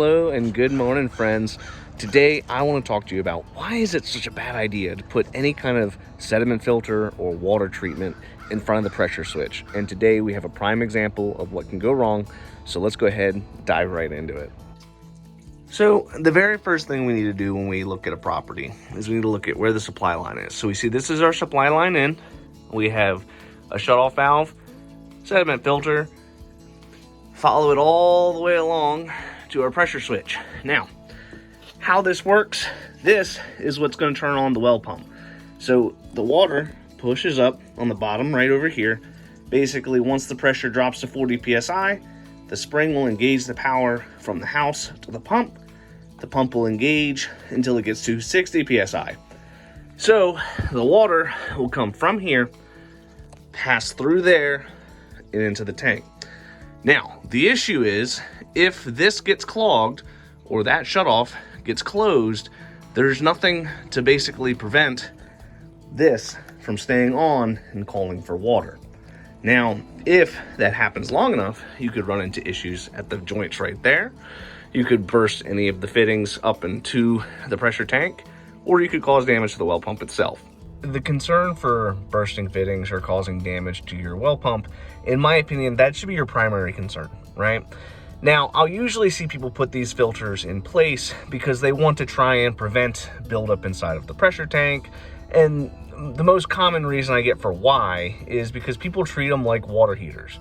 Hello and good morning, friends. Today I want to talk to you about why is it such a bad idea to put any kind of sediment filter or water treatment in front of the pressure switch. And today we have a prime example of what can go wrong. So let's go ahead and dive right into it. So the very first thing we need to do when we look at a property is we need to look at where the supply line is. So we see this is our supply line in. We have a shutoff valve, sediment filter, follow it all the way along to our pressure switch. Now, how this works, this is what's going to turn on the well pump. So the water pushes up on the bottom right over here. Basically, once the pressure drops to 40 psi, the spring will engage the power from the house to the pump. The pump will engage until it gets to 60 psi. So the water will come from here, pass through there, and into the tank. Now, the issue is, if this gets clogged or that shutoff gets closed, there's nothing to basically prevent this from staying on and calling for water. Now, if that happens long enough, you could run into issues at the joints right there. You could burst any of the fittings up into the pressure tank, or you could cause damage to the well pump itself. The concern for bursting fittings or causing damage to your well pump, in my opinion, that should be your primary concern, right? Now, I'll usually see people put these filters in place because they want to try and prevent buildup inside of the pressure tank. And the most common reason I get for why is because people treat them like water heaters.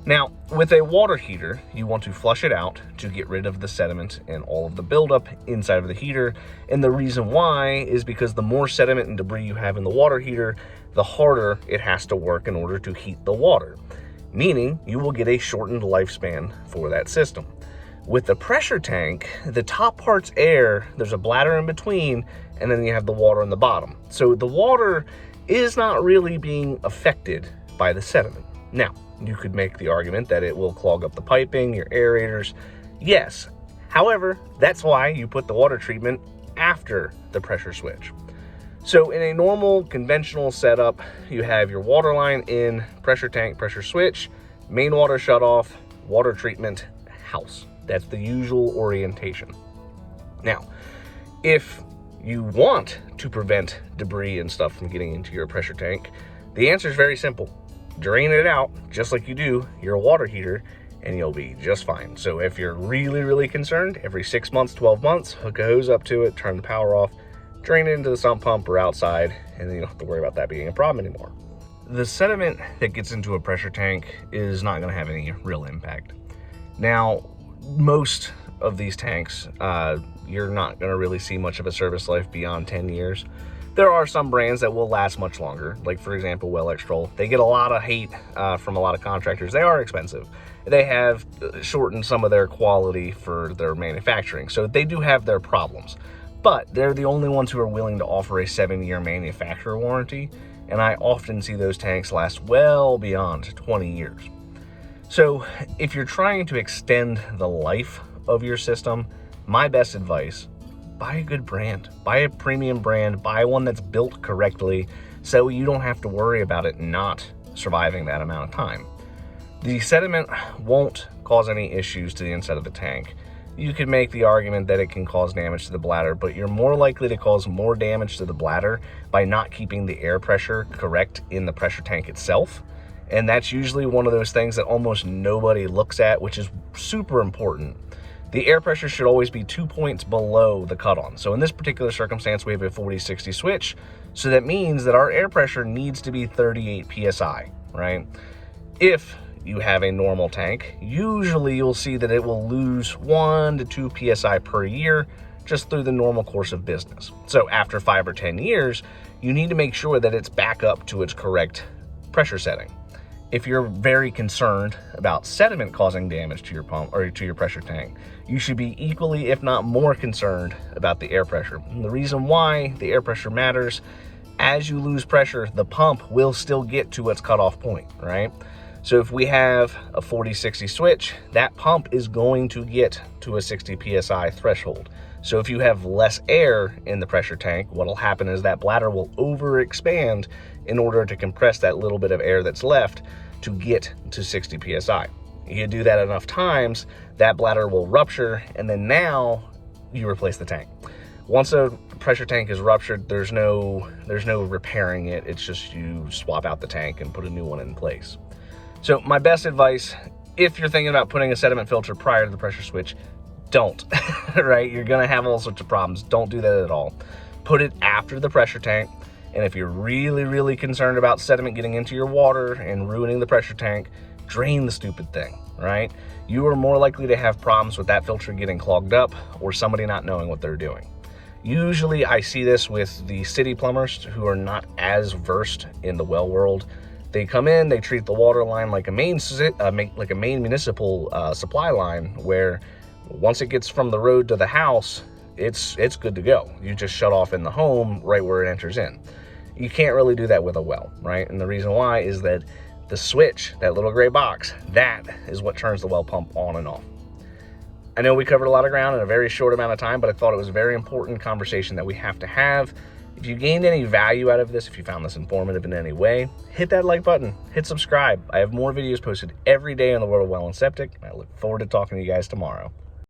Now, with a water heater, you want to flush it out to get rid of the sediment and all of the buildup inside of the heater. And the reason why is because the more sediment and debris you have in the water heater, the harder it has to work in order to heat the water, meaning you will get a shortened lifespan for that system. With the pressure tank, the top part's air, there's a bladder in between, and then you have the water on the bottom. So the water is not really being affected by the sediment. Now, you could make the argument that it will clog up the piping, your aerators. Yes. However, that's why you put the water treatment after the pressure switch. So in a normal conventional setup, you have your water line in, pressure tank, pressure switch, main water shutoff, water treatment, house. That's the usual orientation. Now, if you want to prevent debris and stuff from getting into your pressure tank, the answer is very simple. Drain it out just like you do your water heater and you'll be just fine. So if you're really concerned, every 6 months, 12 months, hook a hose up to it, turn the power off, drain it into the sump pump or outside, and then you don't have to worry about that being a problem anymore. The sediment that gets into a pressure tank is not going to have any real impact. Now, most of these tanks, you're not going to really see much of a service life beyond 10 years. There are some brands that will last much longer, like for example, Well Extrol. They get a lot of hate from a lot of contractors. They are expensive. They have shortened some of their quality for their manufacturing, so they do have their problems. But they're the only ones who are willing to offer a 7-year manufacturer warranty, and I often see those tanks last well beyond 20 years. So if you're trying to extend the life of your system, my best advice, buy a good brand, buy a premium brand, buy one that's built correctly so you don't have to worry about it not surviving that amount of time. The sediment won't cause any issues to the inside of the tank. You could make the argument that it can cause damage to the bladder, but you're more likely to cause more damage to the bladder by not keeping the air pressure correct in the pressure tank itself. And that's usually one of those things that almost nobody looks at, which is super important. The air pressure should always be 2 points below the cut-on. So in this particular circumstance, we have a 40-60 switch. So that means that our air pressure needs to be 38 psi, right? If you have a normal tank, usually you'll see that it will lose 1 to 2 psi per year just through the normal course of business. So after 5 or 10 years, you need to make sure that it's back up to its correct pressure setting. If you're very concerned about sediment causing damage to your pump or to your pressure tank, you should be equally, if not more, concerned about the air pressure. And the reason why the air pressure matters, as you lose pressure, the pump will still get to its cutoff point, right? So if we have a 40-60 switch, that pump is going to get to a 60 psi threshold. So if you have less air in the pressure tank, what'll happen is that bladder will overexpand in order to compress that little bit of air that's left to get to 60 psi. You do that enough times, that bladder will rupture, and then now you replace the tank. Once a pressure tank is ruptured, there's no repairing it. It's just you swap out the tank and put a new one in place. So my best advice, if you're thinking about putting a sediment filter prior to the pressure switch, don't, right? You're gonna have all sorts of problems. Don't do that at all. Put it after the pressure tank. And if you're really, really concerned about sediment getting into your water and ruining the pressure tank, drain the stupid thing, right? You are more likely to have problems with that filter getting clogged up or somebody not knowing what they're doing. Usually I see this with the city plumbers who are not as versed in the well world. They come in, they treat the water line like a main municipal supply line, where once it gets from the road to the house, it's good to go. You just shut off in the home right where it enters in. You can't really do that with a well, right? And the reason why is that the switch, that little gray box, that is what turns the well pump on and off. I know we covered a lot of ground in a very short amount of time, but I thought it was a very important conversation that we have to have. If you gained any value out of this, if you found this informative in any way, hit that like button, hit subscribe. I have more videos posted every day on the world of well and septic. I look forward to talking to you guys tomorrow.